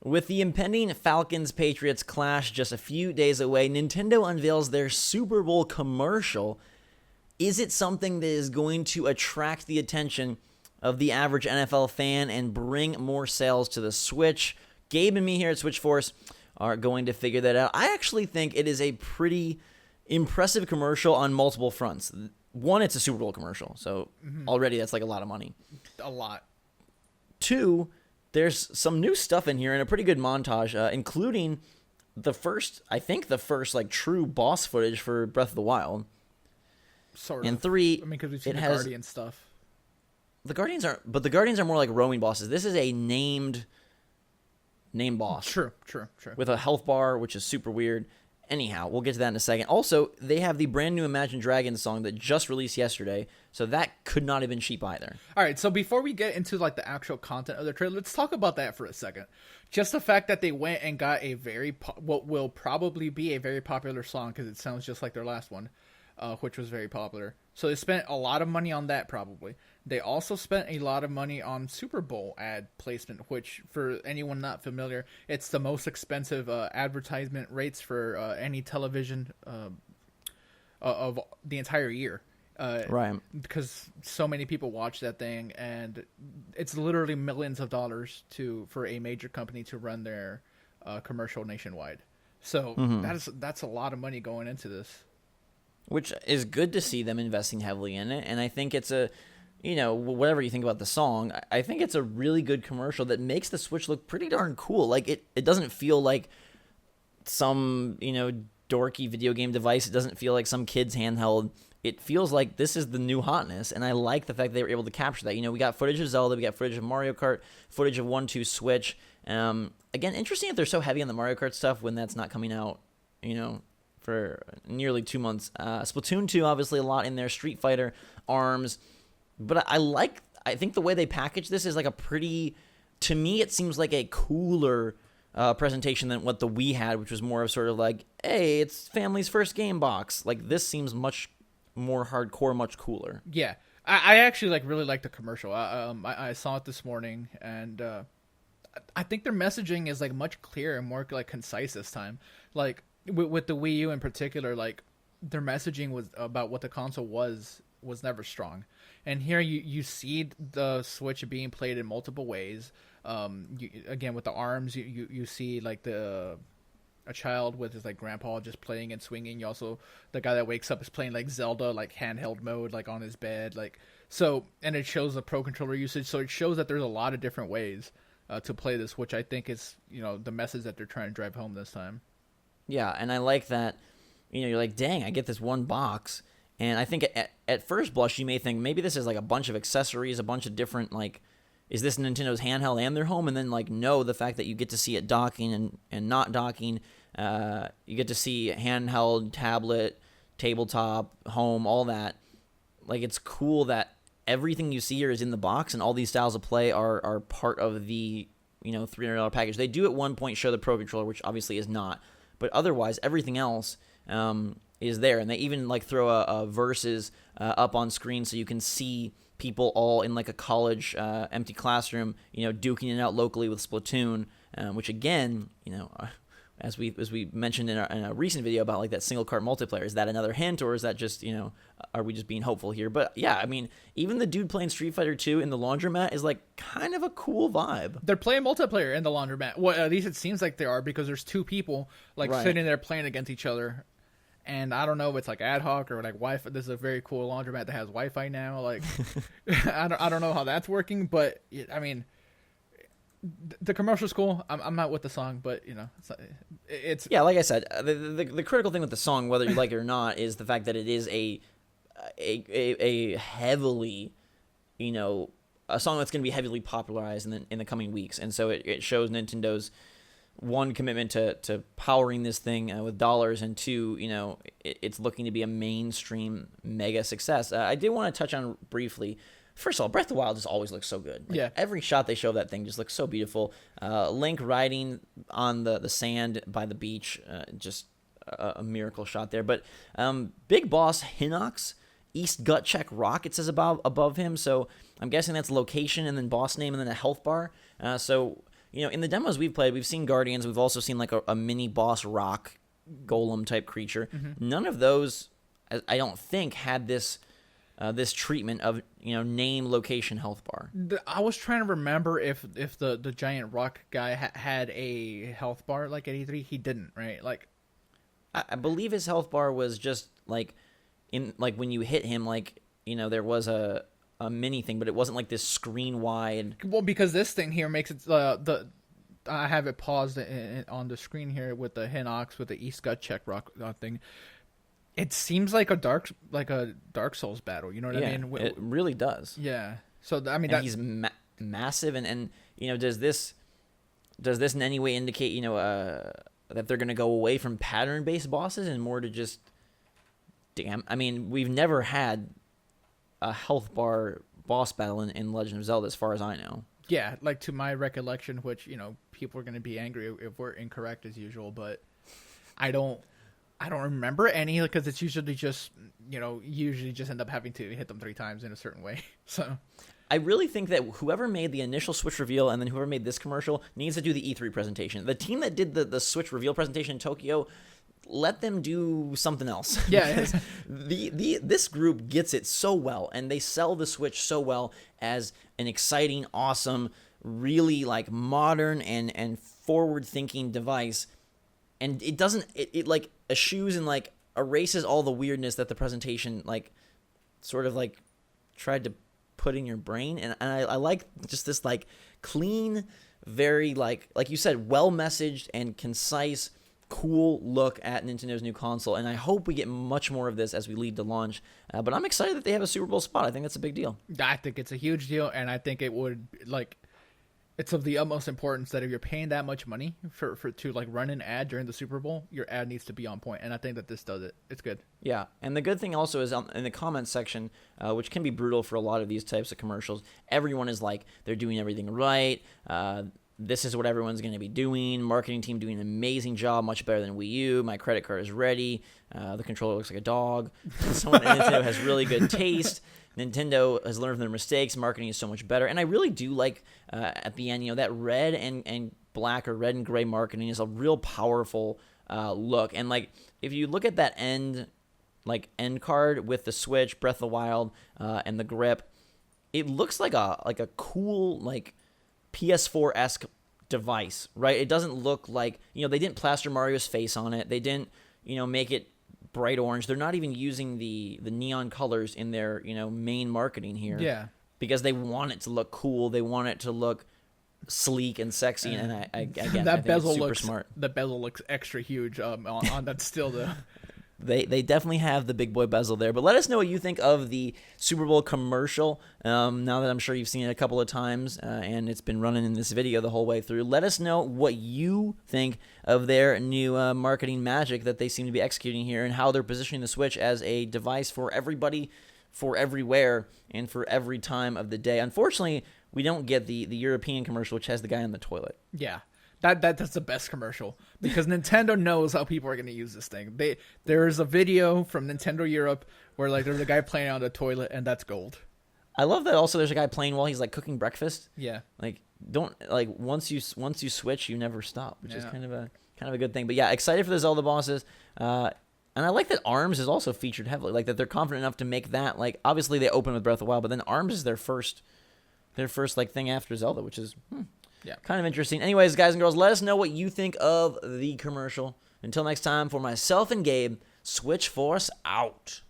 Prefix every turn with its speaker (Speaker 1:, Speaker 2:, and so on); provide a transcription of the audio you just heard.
Speaker 1: With the impending Falcons-Patriots clash just a few days away, Nintendo unveils their Super Bowl commercial. Is it something that is going to attract the attention of the average NFL fan and bring more sales to the Switch? Gabe and me here at Switch Force are going to figure that out. I actually think it is a pretty impressive commercial on multiple fronts. One, it's a Super Bowl commercial, so already that's like a lot of money.
Speaker 2: A lot.
Speaker 1: Two, there's some new stuff in here and a pretty good montage, including the first like true boss footage for Breath of the Wild.
Speaker 2: Sort of.
Speaker 1: And three,
Speaker 2: I mean, because we've seen the Guardian stuff.
Speaker 1: The Guardians are more like roaming bosses. This is a named boss.
Speaker 2: True.
Speaker 1: With a health bar, which is super weird. Anyhow, we'll get to that in a second. Also, they have the brand new Imagine Dragons song that just released yesterday, so that could not have been cheap either.
Speaker 2: All right, so before we get into like the actual content of the trailer, let's talk about that for a second. Just the fact that they went and got a what will probably be a very popular song, because it sounds just like their last one, which was very popular. So they spent a lot of money on that, probably. They also spent a lot of money on Super Bowl ad placement, which, for anyone not familiar, it's the most expensive advertisement rates for any television of the entire year.
Speaker 1: Right.
Speaker 2: Because so many people watch that thing, and it's literally millions of dollars for a major company to run their commercial nationwide. So that's a lot of money going into this.
Speaker 1: Which is good to see them investing heavily in it, and I think it's whatever you think about the song, I think it's a really good commercial that makes the Switch look pretty darn cool. Like, it doesn't feel like some, dorky video game device. It doesn't feel like some kid's handheld. It feels like this is the new hotness, and I like the fact they were able to capture that. We got footage of Zelda, we got footage of Mario Kart, footage of 1-2 Switch. Again, interesting if they're so heavy on the Mario Kart stuff when that's not coming out, for nearly 2 months. Splatoon 2, obviously a lot in there. Street Fighter, ARMS. But I think the way they package this is like a pretty, to me, it seems like a cooler presentation than what the Wii had, which was more of sort of like, hey, it's family's first game box. Like, this seems much more hardcore, much cooler.
Speaker 2: Yeah. I actually really like the commercial. I saw it this morning, and I think their messaging is much clearer and more concise this time. With the Wii U in particular, their messaging was about what the console was never strong. And here you see the Switch being played in multiple ways. Again, with the ARMS, you see a child with his grandpa just playing and swinging. You also, the guy that wakes up is playing Zelda, handheld mode, on his bed. And it shows the Pro Controller usage. So it shows that there's a lot of different ways to play this, which I think is, the message that they're trying to drive home this time.
Speaker 1: Yeah, and I like that, you're like, dang, I get this one box. And I think at first blush, you may think maybe this is a bunch of accessories, a bunch of different, is this Nintendo's handheld and their home? And then, no, the fact that you get to see it docking and not docking, you get to see handheld, tablet, tabletop, home, all that. It's cool that everything you see here is in the box, and all these styles of play are part of the, $300 package. They do at one point show the Pro Controller, which obviously is not. But otherwise, everything else is there. And they even throw a versus up on screen so you can see people all in a college empty classroom, duking it out locally with Splatoon, which again, as we mentioned in a recent video about that single cart multiplayer, is that another hint, or is that just, are we just being hopeful here? But yeah, I mean, even the dude playing Street Fighter 2 in the laundromat is kind of a cool vibe.
Speaker 2: They're playing multiplayer in the laundromat. Well, at least it seems like they are, because there's two people
Speaker 1: right.
Speaker 2: sitting there playing against each other. And I don't know if it's ad hoc or Wi-Fi. This is a very cool laundromat that has Wi-Fi now. I don't know how that's working, but I mean, the commercial's cool. I'm not with the song, but it's
Speaker 1: yeah. Like I said, the critical thing with the song, whether you like it or not, is the fact that it is a heavily, a song that's going to be heavily popularized in the coming weeks, and so it shows Nintendo's one, commitment to powering this thing with dollars, and two, it's looking to be a mainstream mega success. I did want to touch on briefly. First of all, Breath of the Wild just always looks so good.
Speaker 2: Yeah. Every
Speaker 1: shot they show of that thing just looks so beautiful. Link riding on the sand by the beach, just a miracle shot there. But Big Boss Hinox, East Gut Check Rock, it says above him. So I'm guessing that's location and then boss name and then a health bar. So in the demos we've played, we've seen Guardians. We've also seen like a mini boss rock golem type creature. None of those, I don't think, had this treatment of name, location, health bar.
Speaker 2: I was trying to remember if the giant rock guy had a health bar like at E3. He didn't, right? Like,
Speaker 1: I believe his health bar was just like when you hit him, like there was a mini thing, but it wasn't like this screen wide.
Speaker 2: Well, because this thing here makes it I have it paused on the screen here with the Hinox with the East Gut check rock thing. It seems like a Dark Souls battle. You know what I mean?
Speaker 1: It really does.
Speaker 2: Yeah. So I mean,
Speaker 1: he's massive, and does this in any way indicate that they're going to go away from pattern based bosses and more to just I mean, we've never had a health bar boss battle in Legend of Zelda, as far as I know.
Speaker 2: Yeah, like to my recollection, which people are going to be angry if we're incorrect as usual, but I don't remember any, because it's usually just end up having to hit them 3 times in a certain way. So
Speaker 1: I really think that whoever made the initial Switch reveal and then whoever made this commercial needs to do the E3 presentation. The team that did the Switch reveal presentation in Tokyo, let them do something else.
Speaker 2: Yeah.
Speaker 1: This group gets it so well, and they sell the Switch so well as an exciting, awesome, really like modern and forward-thinking device. And it doesn't, it like eschews and like erases all the weirdness that the presentation like sort of like tried to put in your brain. And I like just this like clean, very like you said, well-messaged and concise, cool look at Nintendo's new console. And I hope we get much more of this as we lead to launch. But I'm excited that they have a Super Bowl spot. I think that's a big deal.
Speaker 2: I think it's a huge deal, and I think it would it's of the utmost importance that if you're paying that much money for to like run an ad during the Super Bowl, your ad needs to be on point, and I think that this does it. It's good.
Speaker 1: Yeah, and the good thing also is in the comments section, which can be brutal for a lot of these types of commercials, everyone is like, they're doing everything right. This is what everyone's going to be doing. Marketing team doing an amazing job, much better than Wii U. My credit card is ready. The controller looks like a dog. Someone at Nintendo has really good taste. Nintendo has learned from their mistakes. Marketing is so much better. And I really do like, at the end, that red and black or red and gray marketing is a real powerful look. And, like, if you look at that end card with the Switch, Breath of the Wild, and the grip, it looks like a cool, like, PS4-esque device, right? It doesn't look like, they didn't plaster Mario's face on it. They didn't, make it bright orange. They're not even using the neon colors in their, main marketing here.
Speaker 2: Yeah.
Speaker 1: Because they want it to look cool. They want it to look sleek and sexy. And I think
Speaker 2: bezel
Speaker 1: it's super
Speaker 2: looks
Speaker 1: smart.
Speaker 2: The bezel looks extra huge on that still though.
Speaker 1: They definitely have the big boy bezel there. But let us know what you think of the Super Bowl commercial. Now that I'm sure you've seen it a couple of times and it's been running in this video the whole way through. Let us know what you think of their new marketing magic that they seem to be executing here, and how they're positioning the Switch as a device for everybody, for everywhere, and for every time of the day. Unfortunately, we don't get the European commercial, which has the guy in the toilet.
Speaker 2: Yeah. That's the best commercial, because Nintendo knows how people are going to use this thing. There's a video from Nintendo Europe where there's a guy playing on the toilet, and that's gold.
Speaker 1: I love that. Also, there's a guy playing while he's cooking breakfast.
Speaker 2: Yeah.
Speaker 1: Once you switch, you never stop, which is kind of a good thing. But yeah, excited for the Zelda bosses. And I like that ARMS is also featured heavily. That they're confident enough to make that. Obviously they open with Breath of the Wild, but then ARMS is their first thing after Zelda, which is
Speaker 2: yeah,
Speaker 1: kind of interesting. Anyways, guys and girls, let us know what you think of the commercial. Until next time, for myself and Gabe, Switch Force out.